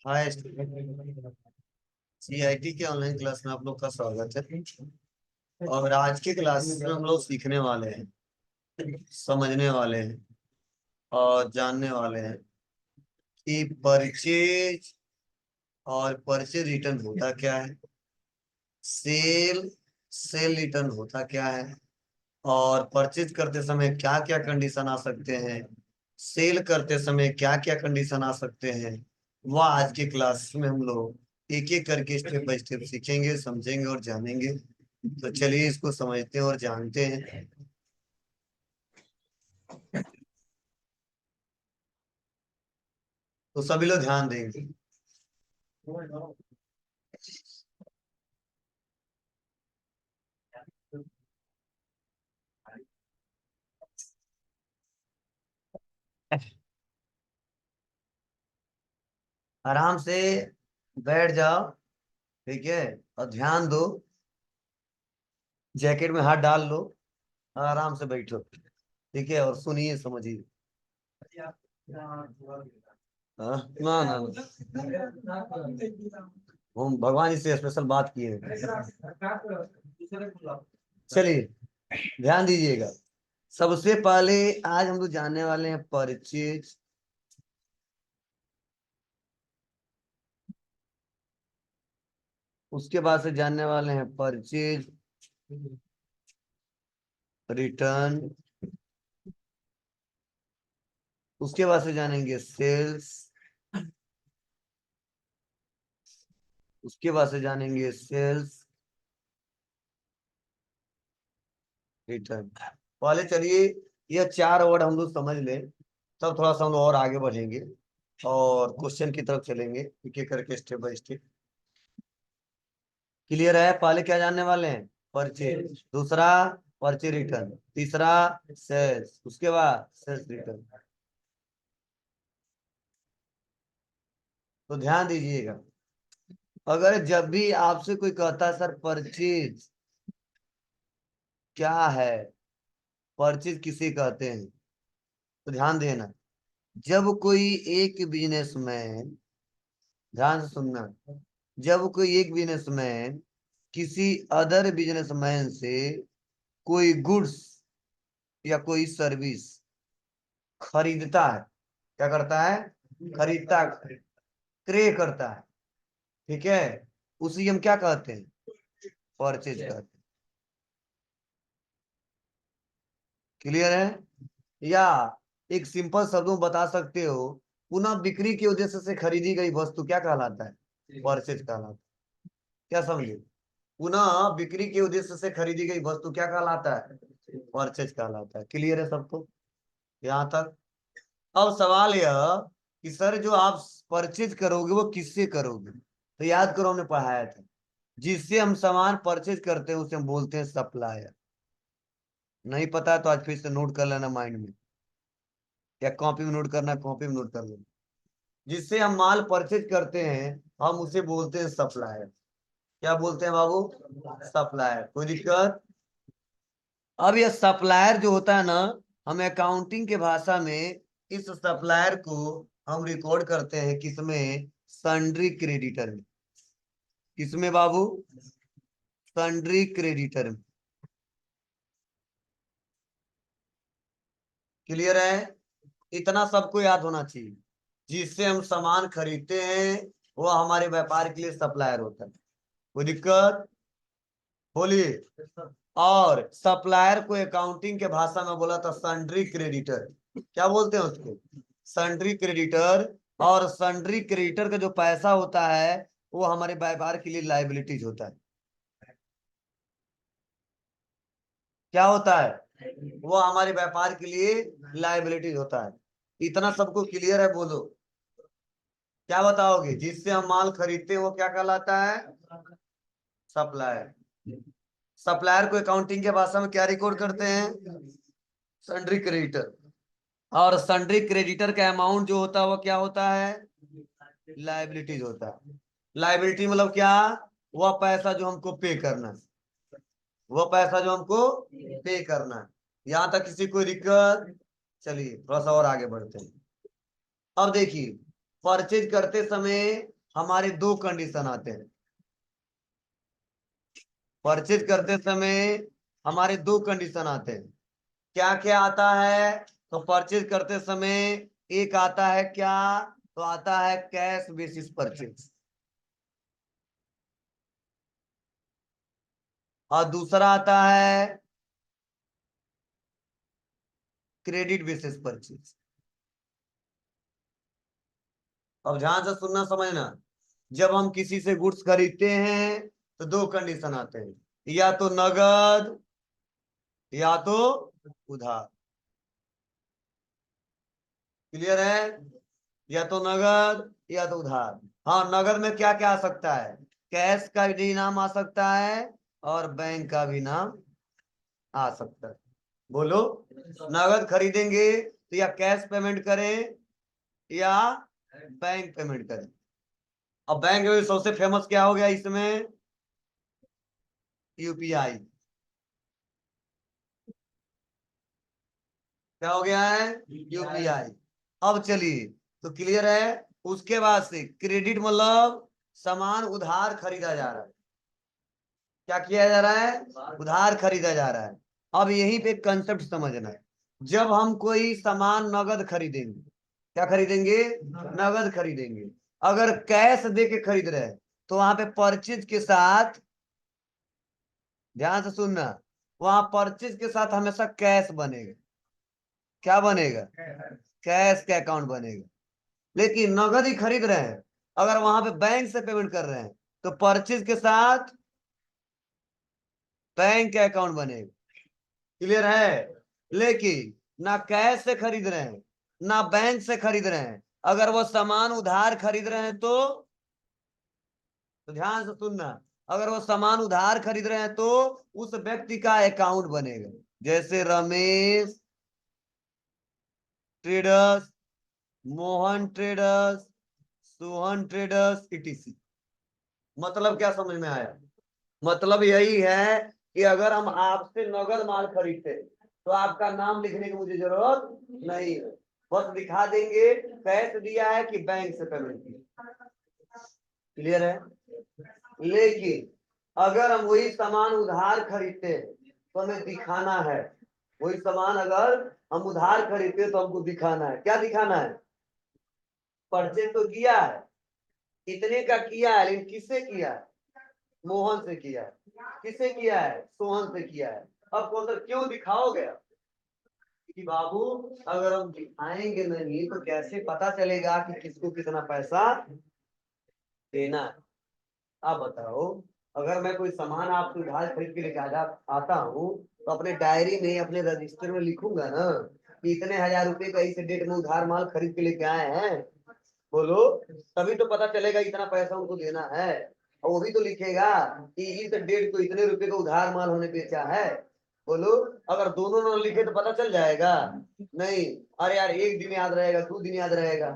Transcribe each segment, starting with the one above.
हाय, CIT के online class में आप लोग का स्वागत है। और आज के क्लास में हम लोग सीखने वाले हैं, समझने वाले हैं और जानने वाले हैं कि परचेज और परचेज रिटर्न होता क्या है, सेल सेल रिटर्न होता क्या है, और परचेज करते समय क्या क्या कंडीशन आ सकते हैं, सेल करते समय क्या क्या कंडीशन आ सकते हैं। वह आज के क्लास में हम लोग एक एक करके स्टेप बाय स्टेप सीखेंगे, समझेंगे और जानेंगे। तो चलिए इसको समझते हैं और जानते हैं। तो सभी लोग ध्यान देंगे। आराम से बैठ जाओ, ठीक है, और ध्यान दो। जैकेट में हाथ डाल लो, आराम से बैठो, ठीक है, और सुनिए समझिए। हाँ, ना ना ना। हम भगवान जी से स्पेशल बात किए हैं। चलिए ध्यान दीजिएगा। सबसे पहले आज हम लोग जानने वाले हैं परचेज। उसके बाद से जानने वाले हैं परचेज रिटर्न। उसके बाद से जानेंगे सेल्स। उसके बाद से जानेंगे सेल्स रिटर्न। पहले चलिए ये चार वर्ड हम लोग समझ लें, तब थोड़ा सा हम लोग और आगे बढ़ेंगे और क्वेश्चन की तरफ चलेंगे एक एक करके स्टेप बाय स्टेप। क्लियर है? पहले क्या जानने वाले हैं? परचेज। दूसरा परचेज रिटर्न। तीसरा सेल्स। उसके बाद सेल्स रिटर्न। तो ध्यान दीजिएगा, अगर जब भी आपसे कोई कहता है सर परचेज क्या है, परचेज किसे कहते हैं, तो ध्यान देना। जब कोई एक बिजनेसमैन, ध्यान से सुनना, जब कोई एक बिजनेसमैन किसी अदर बिजनेसमैन से कोई गुड्स या कोई सर्विस खरीदता है, क्या करता है? खरीदता है, क्रय करता है, ठीक है, उसी हम क्या कहते हैं? परचेज कहते हैं। क्लियर है? या एक सिंपल शब्दों में बता सकते हो, पुनः बिक्री के उद्देश्य से खरीदी गई वस्तु क्या कहलाता है? परचेज कहलाता है। क्या समझे? पुनः बिक्री के उद्देश्य से खरीदी गई वस्तु क्या कहलाता है? परचेज कहलाता है। क्लियर है सबको यहाँ तक? अब सवाल यह कि सर जो आप परचेज करोगे वो किससे करोगे? तो याद करो, हमने पढ़ाया था, जिससे हम सामान परचेज करते हैं उसे हम बोलते हैं सप्लायर। नहीं पता है तो आज फिर से नोट कर लेना माइंड में, या कॉपी में नोट करना, कॉपी में नोट कर लेना। जिससे हम माल परचेज करते हैं हम उसे बोलते हैं सप्लायर। क्या बोलते हैं बाबू? सप्लायर। कोई दिक्कत? अब ये सप्लायर जो होता है ना, हम अकाउंटिंग के भाषा में इस सप्लायर को हम रिकॉर्ड करते हैं किसमें? सन्ड्री क्रेडिटर में। किसमें बाबू? सन्ड्री क्रेडिटर में। क्लियर है? इतना सबको याद होना चाहिए। जिससे हम सामान खरीदते हैं वो हमारे व्यापार के लिए सप्लायर होता है। कोई दिक्कत? बोलिए। और सप्लायर को अकाउंटिंग के भाषा में बोला था सन्ड्री क्रेडिटर। क्या बोलते हैं उसको? Sundry creditor. और सन्ड्री क्रेडिटर का जो पैसा होता है वो हमारे व्यापार के लिए लाइबिलिटीज होता है। क्या होता है? वो हमारे व्यापार के लिए लाइबिलिटीज होता है। इतना सबको क्लियर है? बोलो। क्या बताओगे? जिससे हम माल खरीदते हैं वो क्या कहलाता है? सप्लायर। सप्लायर को अकाउंटिंग के भाषा में क्या रिकॉर्ड करते हैं? Sundry creditor. और सन्ड्री क्रेडिटर का अमाउंट जो होता है वो क्या होता है? लाइबिलिटीज होता है। लाइबिलिटी मतलब क्या? वह पैसा जो हमको पे करना है, वह पैसा जो हमको पे करना है। यहां तक किसी कोई दिक्कत? चलिए थोड़ा सा और आगे बढ़ते हैं। अब देखिए, परचेज करते समय हमारे दो कंडीशन आते हैं। परचेज करते समय हमारे दो कंडीशन आते हैं। क्या क्या आता है? तो परचेज करते समय एक आता है क्या? तो आता है कैश बेसिस परचेज, और दूसरा आता है क्रेडिट बेसिस परचेज। अब ध्यान से सुनना समझना। जब हम किसी से गुड्स खरीदते हैं तो दो कंडीशन आते हैं, या तो नगद या तो उधार। क्लियर है? या तो नगद या तो उधार। हाँ, नगद में क्या क्या आ सकता है? कैश का भी नाम आ सकता है और बैंक का भी नाम आ सकता है। बोलो, नगद खरीदेंगे तो या कैश पेमेंट करें या बैंक पेमेंट करें। अब बैंक में सबसे फेमस क्या हो गया इसमें? यूपीआई। क्या हो गया है? यूपीआई। अब चलिए, तो क्लियर है। उसके बाद से क्रेडिट मतलब सामान उधार खरीदा जा रहा है। क्या किया जा रहा है? उधार खरीदा जा रहा है। अब यहीं पे कंसेप्ट समझना है। जब हम कोई सामान नगद खरीदेंगे, क्या खरीदेंगे? नगद खरीदेंगे। अगर कैश दे के खरीद रहे हैं तो वहां पे परचेज के साथ, ध्यान से सुनना, वहां परचेज के साथ हमेशा कैश बनेगा। क्या बनेगा? कैश का अकाउंट बनेगा। लेकिन नगद ही खरीद रहे हैं, अगर वहां पे बैंक से पेमेंट कर रहे हैं तो परचेज के साथ बैंक का अकाउंट बनेगा। क्लियर है? लेकिन ना कैश से खरीद रहे हैं ना बैंक से खरीद रहे हैं, अगर वो सामान उधार खरीद रहे हैं तो ध्यान से सुनना, अगर वो सामान उधार खरीद रहे हैं तो उस व्यक्ति का अकाउंट बनेगा। जैसे Ramesh traders, Mohan traders, Sohan traders, etc.. मतलब क्या समझ में आया? मतलब यही है कि अगर हम आपसे नगद माल खरीदते हैं तो आपका नाम लिखने की मुझे जरूरत नहीं है, बस दिखा देंगे कैश दिया है कि बैंक से पेमेंट किया। क्लियर है? लेकिन अगर हम वही सामान उधार खरीदते हैं तो हमें दिखाना है। वही सामान अगर हम उधार खरीदते हैं तो हमको दिखाना है। क्या दिखाना है? परचेज तो किया है, इतने का किया है, लेकिन किससे किया है? मोहन से किया है। किससे किया है? सोहन से किया है। अब कौन सा क्यों दिखाओगे? कि बाबू, अगर हम दिखाएंगे नहीं तो कैसे पता चलेगा कि किसको कितना पैसा देना है? आप बताओ। अगर मैं कोई सामान आपसे उधार खरीद के लेके आता हूँ तो अपने डायरी में, अपने रजिस्टर में लिखूंगा ना कि इतने हजार रुपए का इस डेट में उधार माल खरीद के लेके आए हैं। बोलो, तभी तो पता चलेगा इतना पैसा उनको देना है। और वो भी तो लिखेगा कि इस डेट को इतने रुपए का उधार माल होने बेचा है। बोलो, अगर दोनों ना लिखे तो पता चल जाएगा? नहीं। अरे यार, एक दिन याद रहेगा, 2 दिन याद रहेगा।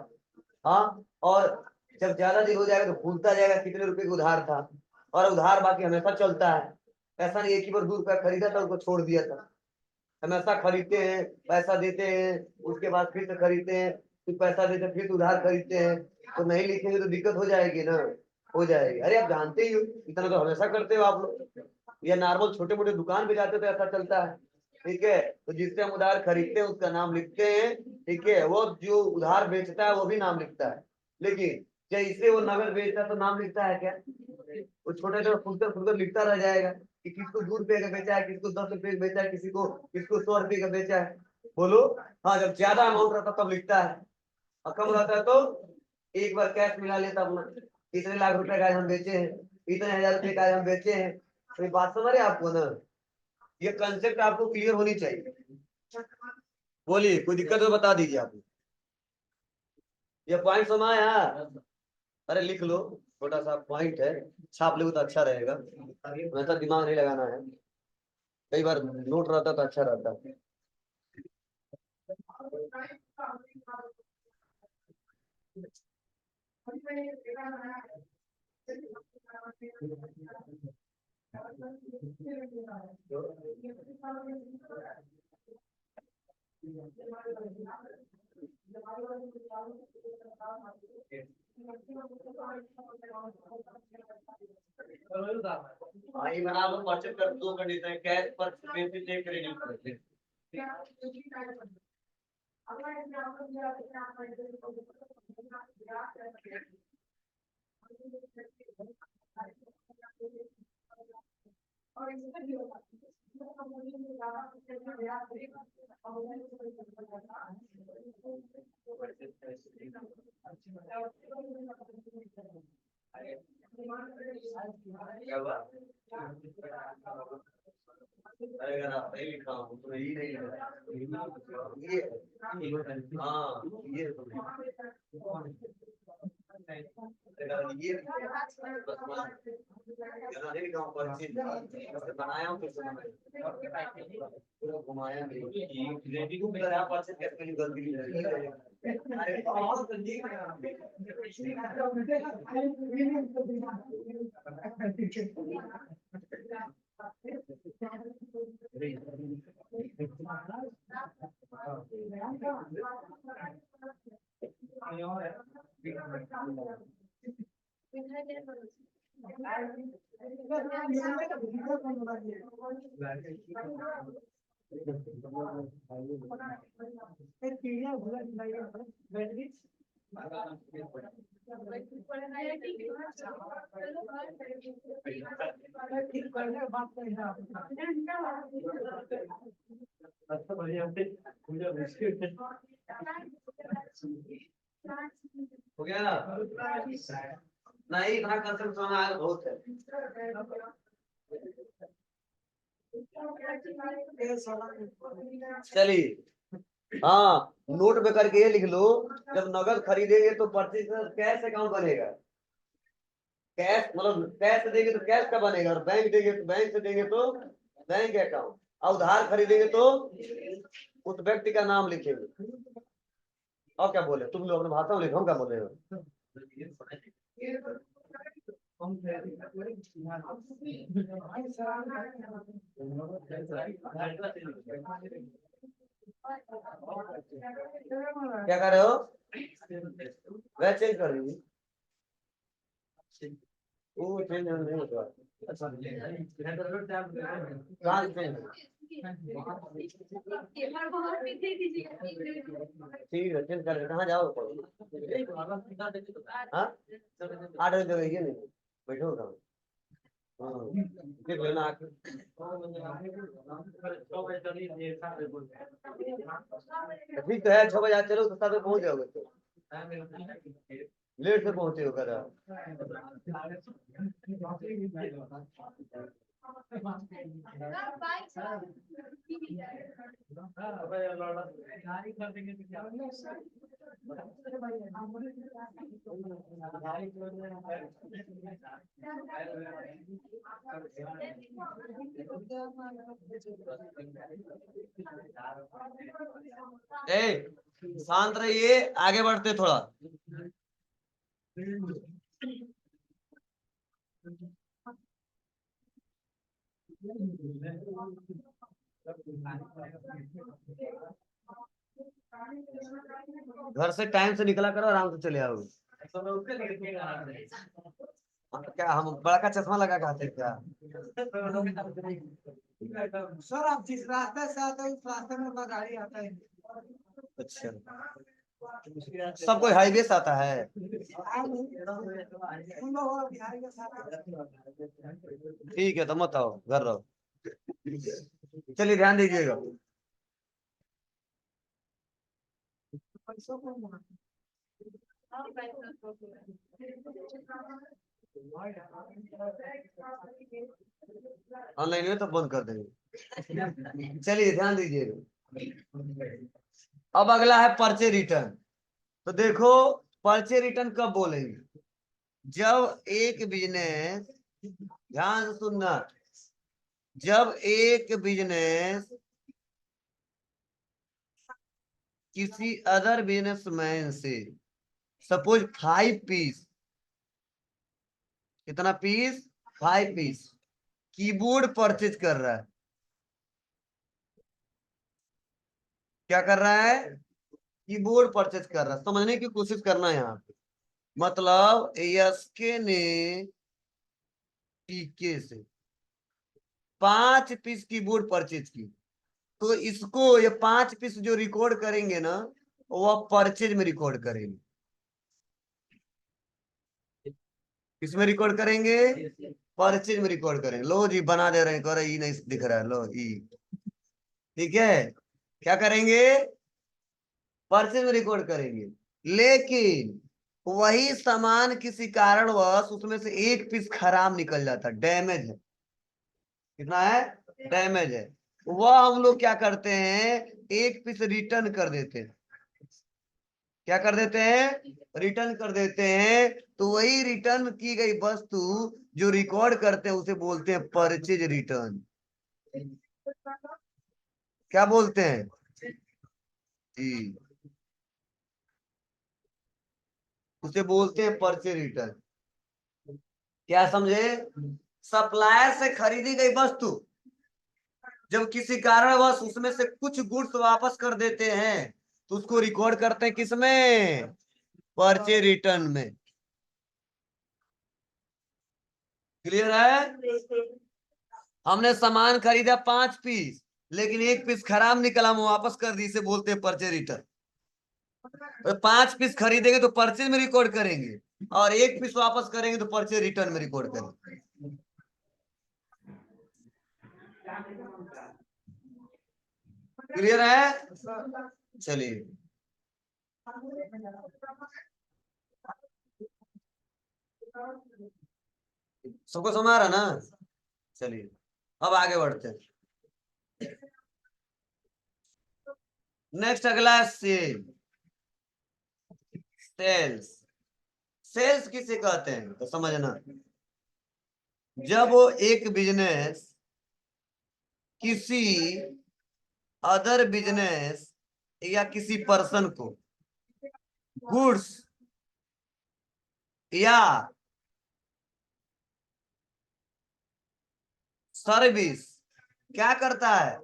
हाँ, और जब ज्यादा दिन हो जाएगा तो भूलता जाएगा कितने रुपए का उधार था। और उधार बाकी हमेशा चलता है। ऐसा नहीं एक ही बार 2 रुपया खरीदा था उसको छोड़ दिया था। हमेशा खरीदते हैं, पैसा देते हैं, उसके बाद फिर से खरीदते हैं, फिर पैसा देते हैं, फिर उधार खरीदते हैं। तो नहीं लिखेंगे तो दिक्कत हो जाएगी ना। हो जाएगी। अरे आप जानते ही हो, इतना तो हमेशा करते हो आप लोग। या नॉर्मल छोटे मोटे दुकान पे जाते हो तो ऐसा चलता है। ठीक है, तो जिससे हम उधार खरीदते हैं उसका नाम लिखते हैं। ठीक है, वो जो उधार बेचता है वो भी नाम लिखता है। लेकिन जैसे वो नगद बेचता है तो नाम लिखता है क्या? वो छोटे छोटे फुटकर फुटकर लिखता रह जाएगा कि किसको 2 रुपए का बेचा है, किसको 10 रुपए का बेचा है, किसको 100 रुपए का बेचा है। बोलो। हाँ, जब ज्यादा अमाउंट रहता तब लिखता है, और कम रहता है तो एक बार कैश मिला लेता अपना, इतने लाख रुपए का आज हम बेचे हैं, इतने हजार रुपए का आज हम बेचे हैं। तो ये बात समझ रहे हैं आपको ना? ये कंसेप्ट आपको क्लियर होनी चाहिए। बोलिए, कोई दिक्कत हो बता दीजिए आप। ये पॉइंट समझ आया? अरे लिख लो, छोटा सा पॉइंट है, छाप लो तो अच्छा रहेगा। वैसा दिमाग नहीं लगाना है, कई बार नोट रहता तो अच्छा रहता। आई बराबर परचेज कर दो कंडीशन है, कैश परचेज से क्रेडिट परचेज। क्या हुआ? अगर आप नहीं लिखा हूँ तो यही नहीं लिखा ये। हाँ ये ये बनाया हूँ पूरा घुमाया हो गया ना? नहीं इतना कंसंट्रेशन आया बहुत है। चलिए हाँ नोट में करके ये लिख लो, जब नगद खरीदेंगे तो परचेज कैश अकाउंट बनेगा। कैश मतलब कैश से देंगे तो कैश का बनेगा, और बैंक देंगे तो बैंक से देंगे तो बैंक अकाउंट, और उधार खरीदेंगे तो उस व्यक्ति का नाम लिखेंगे। और क्या बोले तुम लोग अपने भाषा में लिखो, क्या बोले हो? क्या कर रहे हो? वह चेंज कर दीजिए। वो चेंज नहीं होता। अच्छा ठीक है चेंज कर। कहाँ जाओ? हाँ 8 बजे जगह ये नहीं बैठो कहाँ। फिर लेना ठीक तो है 6 बजे चलो तो 7 बजे पहुंच जाओगे तो लेट से पहुंचे हो कर। ए शांत रहिए, आगे बढ़ते थोड़ा। घर से टाइम से निकला करो, आराम से चले आओ। क्या हम बड़ा का चश्मा लगा के आते हैं क्या? सर आप जिस रास्ते से आते हैं उस रास्ते में गाड़ी आता है। अच्छा सब कोई हाईवे से आता है? ठीक है तो मत आओ, घर रहो। चलिए ध्यान दीजिएगा। ऑनलाइन में तो बंद कर देंगे। चलिए ध्यान दीजिएगा। अब अगला है पर्चे रिटर्न। तो देखो पर्चे रिटर्न कब बोलेंगे? जब एक बिजनेस, ध्यान से सुनना, जब एक बिजनेस किसी अदर बिजनेसमैन से सपोज 5 पीस, कितना पीस? 5 पीस कीबोर्ड परचेज कर रहा है। क्या कर रहा है? कीबोर्ड परचेज कर रहा है, समझने की कोशिश करना है यहाँ पे। मतलब एसके ने टीके से 5 पीस कीबोर्ड परचेज की, तो इसको ये 5 पीस जो रिकॉर्ड करेंगे ना, वह परचेज में रिकॉर्ड करेंगे। किसमें रिकॉर्ड करेंगे? परचेज में रिकॉर्ड करेंगे। लो जी बना दे रहे हैं, कह रहे ई नहीं दिख रहा है, लो ई। ठीक है, क्या करेंगे? परचेज में रिकॉर्ड करेंगे। लेकिन वही सामान किसी कारणवश उसमें से एक पीस खराब निकल जाता, डैमेज है। कितना है? डैमेज है। वह हम लोग क्या करते हैं, एक पीस रिटर्न कर देते हैं। क्या कर देते हैं? रिटर्न कर देते हैं। तो वही रिटर्न की गई वस्तु जो रिकॉर्ड करते हैं उसे बोलते हैं परचेज रिटर्न। क्या बोलते हैं जी? उसे बोलते हैं परचेज रिटर्न। क्या समझे? सप्लायर से खरीदी गई वस्तु जब किसी कारणवश उसमें से कुछ गुड्स वापस कर देते हैं, तो उसको रिकॉर्ड करते हैं किसमें? परचेज रिटर्न में। क्लियर है? हमने सामान खरीदा 5 पीस, लेकिन एक पीस खराब निकला, हम वापस कर दी, इसे बोलते हैं परचेज रिटर्न। तो 5 पीस खरीदेंगे तो परचेज में रिकॉर्ड करेंगे, और एक पीस वापस करेंगे तो परचेज रिटर्न में रिकॉर्ड करेंगे। क्लियर है? चलिए, सबको समझ आ रहा ना? चलिए, अब आगे बढ़ते हैं। नेक्स्ट अगला है सेल। सेल्स। सेल्स किसे कहते हैं तो समझना। जब वो एक बिजनेस किसी अदर बिजनेस या किसी पर्सन को गुड्स या सर्विस क्या करता है?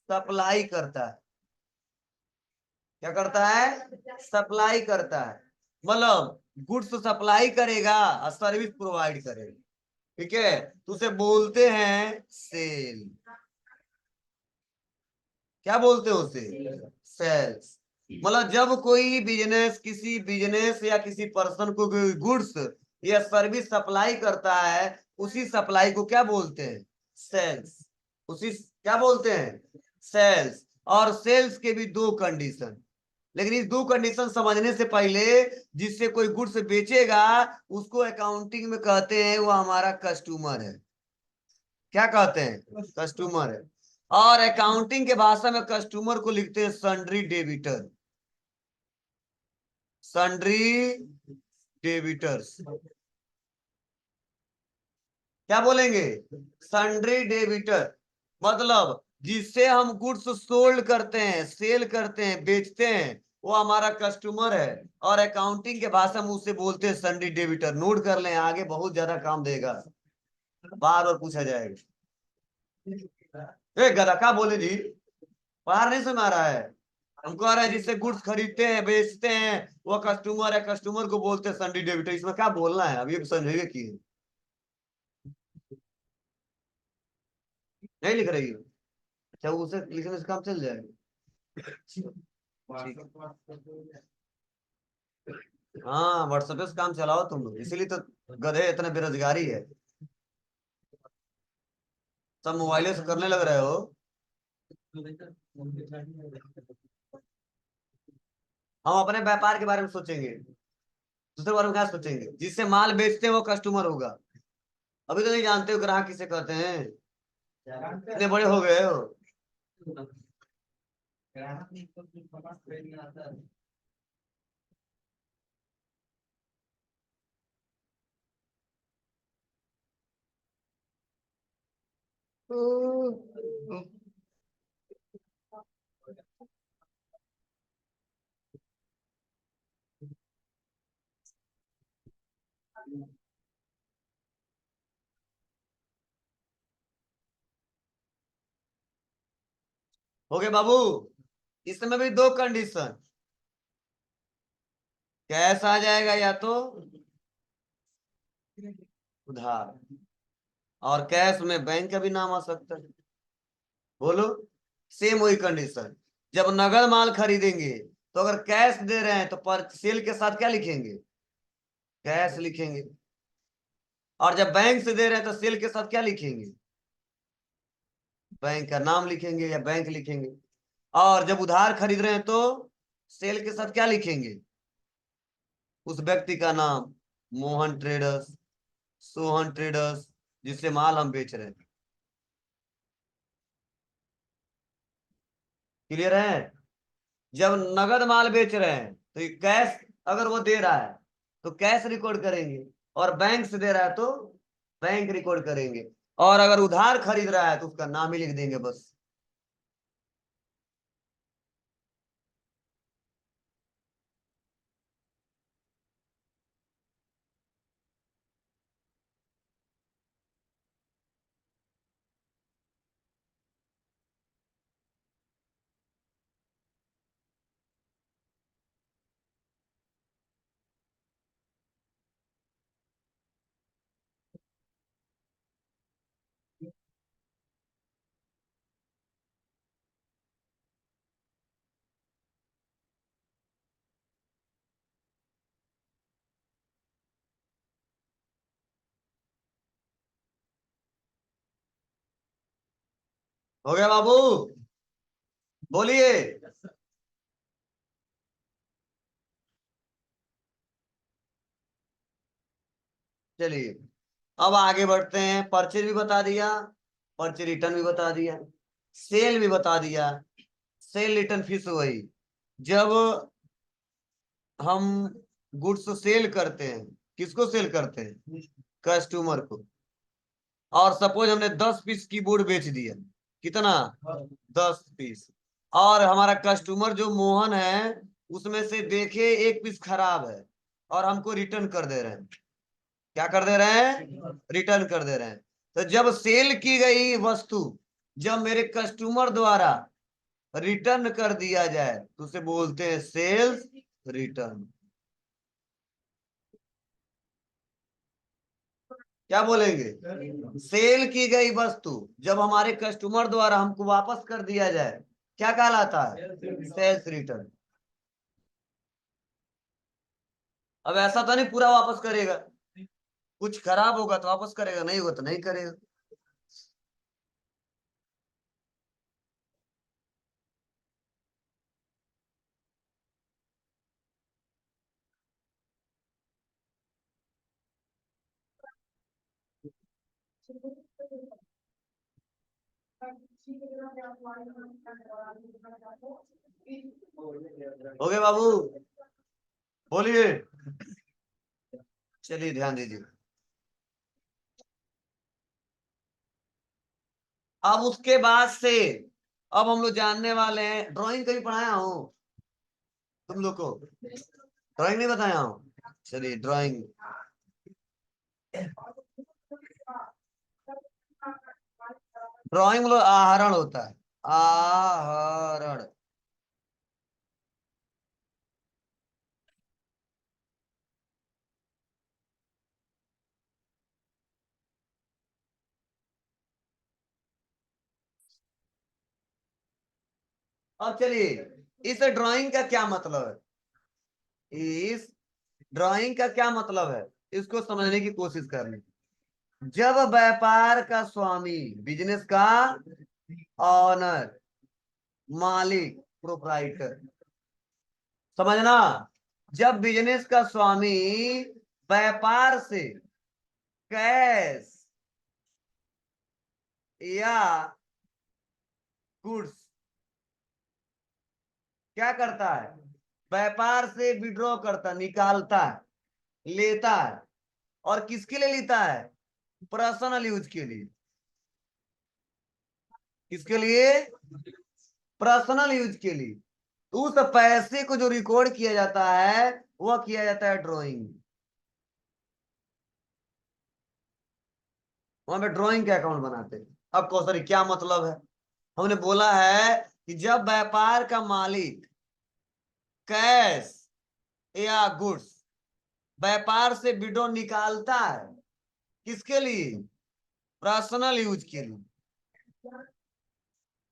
सप्लाई करता है। क्या करता है? सप्लाई करता है। मतलब गुड्स सप्लाई करेगा और सर्विस प्रोवाइड करेगा। ठीक है, तो उसे बोलते हैं सेल। क्या बोलते हैं उसे? सेल्स। मतलब जब कोई बिजनेस किसी बिजनेस या किसी पर्सन को कोई गुड्स या सर्विस सप्लाई करता है, उसी सप्लाई को क्या बोलते हैं? सेल्स। उसी क्या बोलते हैं? सेल्स। और सेल्स के भी दो कंडीशन, लेकिन इस दो कंडीशन समझने से पहले, जिससे कोई गुड्स बेचेगा उसको अकाउंटिंग में कहते हैं वो हमारा कस्टमर है। क्या कहते हैं? कस्टमर है। और अकाउंटिंग के भाषा में कस्टमर को लिखते हैं सन्ड्री डेबिटर। Sundry debtors. क्या बोलेंगे? Sundry debtor. मतलब जिससे हम गुड्स सोल्ड करते हैं, सेल करते हैं, बेचते हैं, वो हमारा कस्टमर है। और अकाउंटिंग के भाषा में उसे बोलते हैं सन्ड्री डेबिटर। नोट कर लें, आगे बहुत ज्यादा काम देगा, बार बार पूछा जाएगा। ए गधा क्या बोले जी? बाहर नहीं सुना रहा है? हम कह रहे हैं जिससे गुड्स खरीदते हैं बेचते हैं वो कस्टमर है, कस्टमर को बोलते हैं सन्डी डेबिटर। इसमें क्या बोलना है अब ये समझेगा कि नहीं लिख रही हो? अच्छा, उसे लिखने से काम चल जाएगा। ठीक। हाँ, व्हाट्सएप से काम चलाओ तुम लोग, इसीलिए तो गधे इतने बेरोजगारी है। सब मोबाइलों से करने लग रहे हो। हम अपने व्यापार के बारे में सोचेंगे, दूसरे बारे में क्या सोचेंगे? जिससे माल बेचते हैं वो कस्टमर होगा। अभी तो नहीं जानते हो ग्राहक किसे कहते हैं? इतने बड़े हो गए हो। हो गए बाबू? इसमें भी दो कंडीशन, कैश आ जाएगा या तो उधार, और कैश में बैंक का भी नाम आ सकता है। बोलो, सेम वही कंडीशन। जब नगद माल खरीदेंगे तो अगर कैश दे रहे हैं तो पर सेल के साथ क्या लिखेंगे, कैश लिखेंगे। और जब बैंक से दे रहे हैं तो सेल के साथ क्या लिखेंगे, बैंक का नाम लिखेंगे या बैंक लिखेंगे। और जब उधार खरीद रहे हैं तो सेल के साथ क्या लिखेंगे, उस व्यक्ति का नाम, मोहन ट्रेडर्स, सोहन ट्रेडर्स, जिससे माल हम बेच रहे हैं। क्लियर है। जब नगद माल बेच रहे हैं तो ये कैश अगर वो दे रहा है तो कैश रिकॉर्ड करेंगे, और बैंक से दे रहा है तो बैंक रिकॉर्ड करेंगे, और अगर उधार खरीद रहा है तो उसका नाम ही लिख देंगे बस। हो गया बाबू, बोलिए। चलिए अब आगे बढ़ते हैं। परचेज भी बता दिया, परचेज रिटर्न भी बता दिया, सेल भी बता दिया। सेल रिटर्न फीस वही, जब हम गुड्स सेल करते हैं, किसको सेल करते हैं, कस्टमर को। और सपोज हमने 10 पीस कीबोर्ड बेच दिया, कितना, 10 पीस। और हमारा कस्टमर जो मोहन है उसमें से देखे एक पीस खराब है और हमको रिटर्न कर दे रहे हैं। क्या कर दे रहे हैं, रिटर्न कर दे रहे हैं। तो जब सेल की गई वस्तु जब मेरे कस्टमर द्वारा रिटर्न कर दिया जाए तो उसे बोलते हैं सेल्स रिटर्न। क्या बोलेंगे, सेल की गई वस्तु जब हमारे कस्टमर द्वारा हमको वापस कर दिया जाए क्या कहलाता है, सेल्स रिटर्न। अब ऐसा तो नहीं पूरा वापस करेगा, कुछ खराब होगा तो वापस करेगा, नहीं होगा तो नहीं करेगा। हो गए बाबू, बोलिए। चलिए ध्यान दीजिए। अब उसके बाद से अब हम लोग जानने वाले हैं, ड्राइंग कभी पढ़ाया हूँ तुम लोग को, ड्राइंग नहीं बताया हूँ। चलिए ड्राइंग, ड्राइंग मतलब आहरण होता है, आहरण। अब चलिए, इस ड्राइंग का क्या मतलब है, इस ड्राइंग का क्या मतलब है, इसको समझने की कोशिश करनी। जब व्यापार का स्वामी, बिजनेस का ऑनर, मालिक, प्रोप्राइटर, समझना, जब बिजनेस का स्वामी व्यापार से कैश या गुड्स क्या करता है, व्यापार से विड्रॉ करता, निकालता है, लेता है। और किसके लिए लेता है, पर्सनल यूज के लिए। किसके लिए, पर्सनल यूज के लिए। तो उस पैसे को जो रिकॉर्ड किया जाता है वह किया जाता है ड्राइंग। वहां पे ड्राइंग का अकाउंट बनाते हैं। अब कौशल क्या मतलब है, हमने बोला है कि जब व्यापार का मालिक कैश या गुड्स व्यापार से विड्रॉ निकालता है, किसके लिए? पर्सनल यूज के लिए।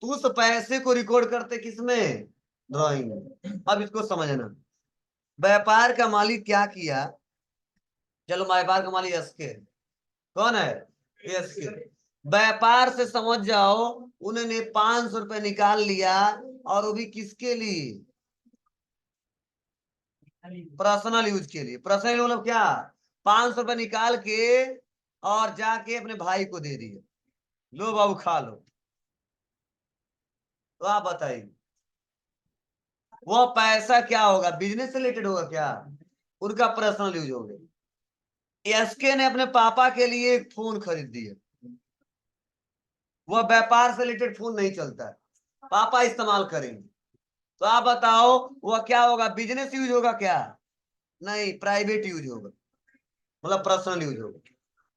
तो उस पैसे को रिकॉर्ड करते किसमें? ड्राइंग में। अब इसको समझना, व्यापार का मालिक क्या किया? चलो व्यापार का मालिक एसके, कौन है? एसके। व्यापार से समझ जाओ, उन्होंने 500 रुपए निकाल लिया, और वो भी किसके लिए? पर्सनल यूज के लिए। पर्सनल मतलब क्या? 500 रुपए निकाल के और जाके अपने भाई को दे दिए, लो बाबू खा लो। तो आप बताइए वो पैसा क्या होगा? बिजनेस से रिलेटेड होगा क्या? उनका पर्सनल यूज हो गया। एसके ने अपने पापा के लिए एक फोन खरीद दिया, वह व्यापार से रिलेटेड फोन नहीं चलता है, पापा इस्तेमाल करेंगे। तो आप बताओ वह क्या होगा? बिजनेस यूज होगा क्या? नहीं, प्राइवेट यूज होगा, मतलब पर्सनल यूज होगा।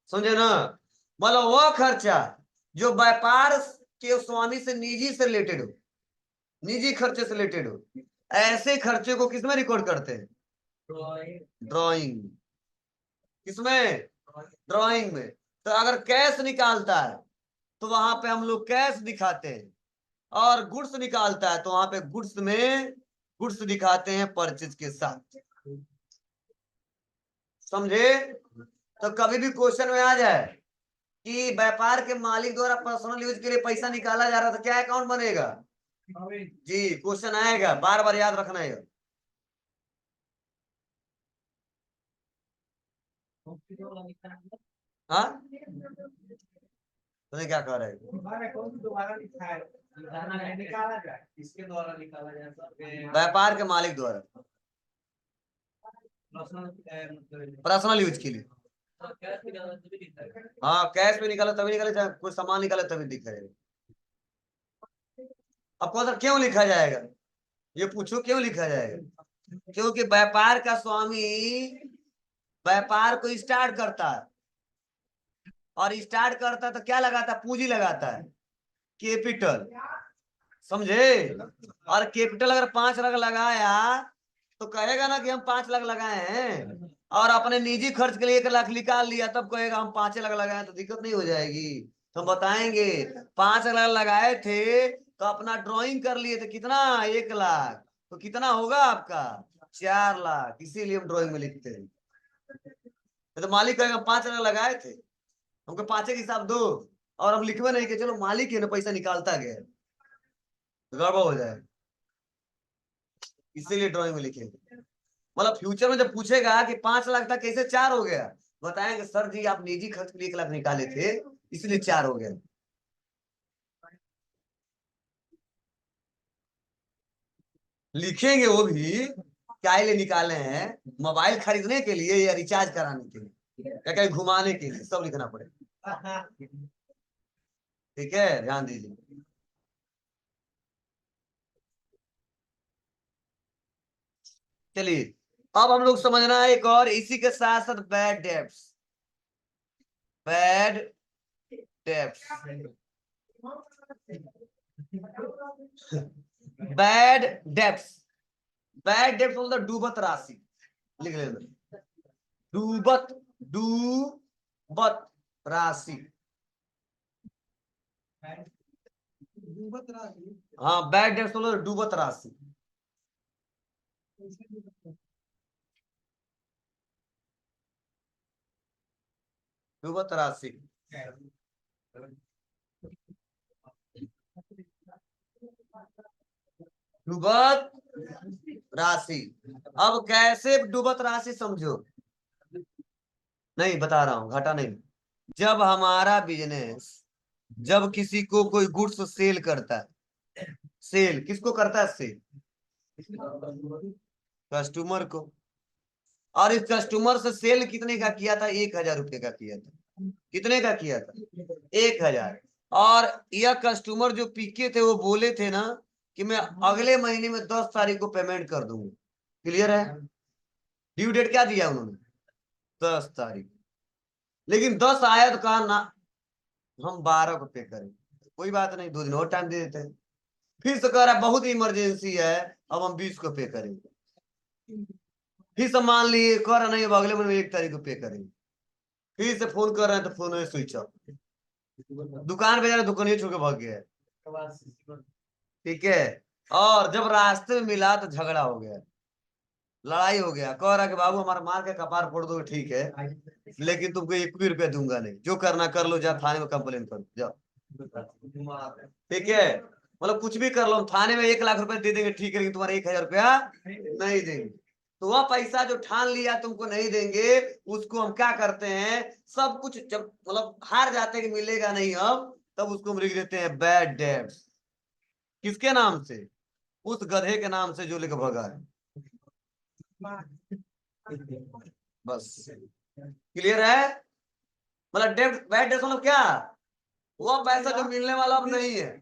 समझे ना? मतलब वह खर्चा जो व्यापार के स्वामी से निजी से रिलेटेड हो, निजी खर्चे से रिलेटेड हो, ऐसे खर्चे को किसमें रिकॉर्ड करते हैं? ड्राइंग। किसमें? ड्राइंग में। तो अगर कैश निकालता है तो वहां पे हम लोग कैश दिखाते हैं, और गुड्स निकालता है तो वहां पे गुड्स में गुड्स दिखाते हैं परचेज के साथ। समझे? तो कभी भी क्वेश्चन में आ जाए कि व्यापार के मालिक द्वारा पर्सनल यूज के लिए पैसा निकाला जा रहा था, क्या अकाउंट बनेगा? जी, क्वेश्चन आएगा, बार बार याद रखना है। हाँ, तुम्हें क्या कह रहे हैं? हमारे अकाउंट दोबारा लिखा है, निकाला जाए, इसके द्वारा निकाला जाए, व्यापार के मालिक द्वारा पर्सनल यूज के लिए। हाँ, कैश में निकाला तभी निकाले, चाहे कोई सामान निकाले तभी दिखाएगा। अब कौन सा क्यों लिखा जाएगा? ये पूछो क्यों लिखा जाएगा? क्योंकि व्यापार का स्वामी व्यापार को स्टार्ट करता है, और स्टार्ट करता है तो क्या लगाता है? पूंजी लगाता है, कैपिटल। समझे? और कैपिटल अगर 5 लाख लगाया तो कहेगा ना कि हम 5 लाख लगाए हैं, और अपने निजी खर्च के लिए 1 लाख निकाल लिया, तब कहेगा हम 5 लाख लगाए, तो दिक्कत नहीं हो जाएगी? तो हम बताएंगे 5 लाख लगाए थे तो अपना ड्राइंग कर लिए थे, कितना? 1 लाख। तो कितना होगा आपका? 4 लाख। इसीलिए हम ड्राइंग में लिखते हैं। तो मालिक कहेगा 5 लाख लगाए थे, हमको 5 के हिसाब दो, और हम लिखवे नहीं कि चलो मालिक है ना पैसा निकालता गया, गड़बड़ हो जाए। इसीलिए ड्राइंग में लिखेंगे। मतलब फ्यूचर में जब पूछेगा कि 5 लाख था कैसे 4 हो गया, बताएंगे सर जी आप निजी खर्च के लिए 1 लाख निकाले थे, इसलिए 4 हो गया। लिखेंगे वो भी क्या लिए निकाले हैं, मोबाइल खरीदने के लिए या रिचार्ज कराने के लिए या कहीं घुमाने के लिए, सब लिखना पड़ेगा। ठीक है, ध्यान दीजिए। चलिए, अब हम लोग समझना है एक और, इसी के साथ साथ bad debts. Bad debts, bad debts. Bad debts मतलब डूबत राशि, लिख लेना, डूबत, डूबत राशि। हाँ, बैड डेब्ट्स मतलब डूबत राशि। डूबत राशि, डूबत राशि। अब कैसे डूबत राशि समझो, नहीं बता रहा हूं, घाटा नहीं। जब हमारा बिजनेस, जब किसी को कोई गुड्स सेल करता है, सेल किसको करता है? सेल कस्टमर को। और इस कस्टमर से सेल कितने का किया था? 1,000 रुपये का किया था। कितने का किया था? 1,000। और यह कस्टमर जो पीके थे वो बोले थे ना कि मैं अगले महीने में 10 तारीख को पेमेंट कर दूंगा। क्लियर है? ड्यू डेट क्या दिया उन्होंने? 10 तारीख। लेकिन 10 आया तो कहा ना हम 12 को पे करें। कोई बात नहीं, 2 दिन और टाइम दे देते हैं। फिर से कह रहा है बहुत इमरजेंसी है, अब हम 20 को पे करेंगे। फिर से मान लिए कह रहा नहीं, अब अगले महीने 1 तारीख को पे करेंगे। फिर से फोन कर रहे हैं तो फोन स्विच ऑफ। दुकान पे जा रहे, दुकान छोड़ के भाग गया है। ठीक है। और जब रास्ते में मिला तो झगड़ा हो गया, लड़ाई हो गया। कह रहा कि बाबू हमारा मार के कपार फोड़ दो ठीक है, लेकिन तुमको 1 भी रुपया दूंगा नहीं, जो करना कर लो, जा थाने में कंप्लेन करो जाओ। ठीक है, मतलब कुछ भी कर लो, हम थाने में 1 लाख रुपए दे देंगे ठीक है, लेकिन तुम्हारा 1,000 रुपया नहीं देंगे। तो वह पैसा जो ठान लिया तुमको नहीं देंगे, उसको हम क्या करते हैं, सब कुछ जब मतलब हार जाते हैं कि मिलेगा नहीं अब, तब उसको हम लिख देते हैं बैड डेट्स। किसके नाम से? उस गधे के नाम से जो लेकर भगा है। बस क्लियर है? मतलब डेट बैड डेट्स मतलब क्या? वो पैसा जो मिलने वाला अब नहीं है।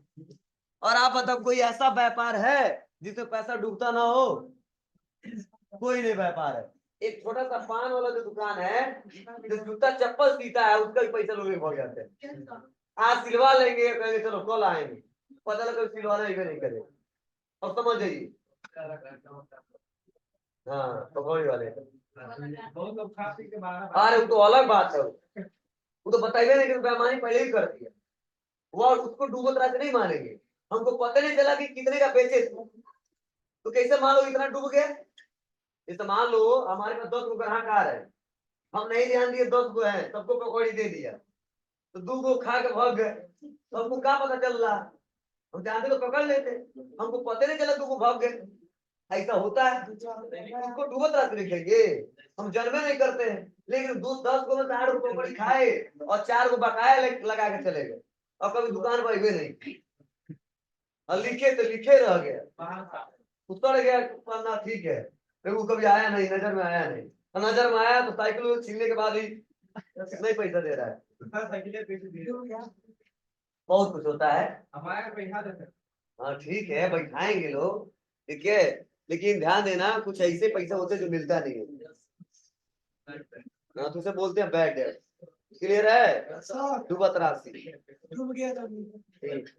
और आप बताओ कोई ऐसा व्यापार है जिसमें पैसा डूबता ना हो? कोई नहीं व्यापार है। एक छोटा सा पान वाला जो दुकान है, जो जूता चप्पल सीता है, उसका भी पैसा लोग भाग जाते हैं। आज सिलवा लेंगे, कहेंगे चलो कल आएंगे, पता लगा सिलवाना ही नहीं करे। अब समझ जाइए। हाँ पकौड़ी वाले, बहुत लोग खा पी के बाहर अरे वो तो अलग बात है, वो तो बताइए नहीं कि बेईमानी पहले ही कर दिया। वो और उसको डूबो तरह से नहीं मानेंगे। हमको पता नहीं चला कि कितने का बेचे थे, तो कैसे मान लो इतना डूब गया। जैसे मान लो हमारे पास 10 गो ग्राहक आ रहे हैं, हम नहीं ध्यान दिए 10 गो है, सबको पकौड़ी दे दिया, तो 2 गो खा के भाग गए, तो हमको क्या पता चल रहा? हम जानते तो पकड़ लेते, हमको पता नहीं चला 2 गो भाग गए। ऐसा होता है, उसको डूबत रात लिखेंगे, हम जन्मे नहीं करते हैं। लेकिन 10 गो में से 8 गो पकौड़ी खाए और 4 गो बकाया लगा के चले गए, और कभी दुकान पर आए नहीं, और लिखे तो लिखे रह गया, उतर गया पन्ना ठीक है, फिर वो कभी आया नहीं, नजर में आया नहीं। और नजर में आया तो साइकिल छीनने के बाद ही नहीं पैसा दे रहा है। बहुत कुछ होता है। हमारे पैसा देते हैं। हाँ ठीक है, बैठाएंगे लोग, ठीक है, लेकिन ध्यान देना कुछ ऐसे पैसे होते जो मिलता नहीं है। हाँ तो उसे बोलते हैं बैड डेट। क्लियर है? डूबत राशि। डूब गया था। ठीक।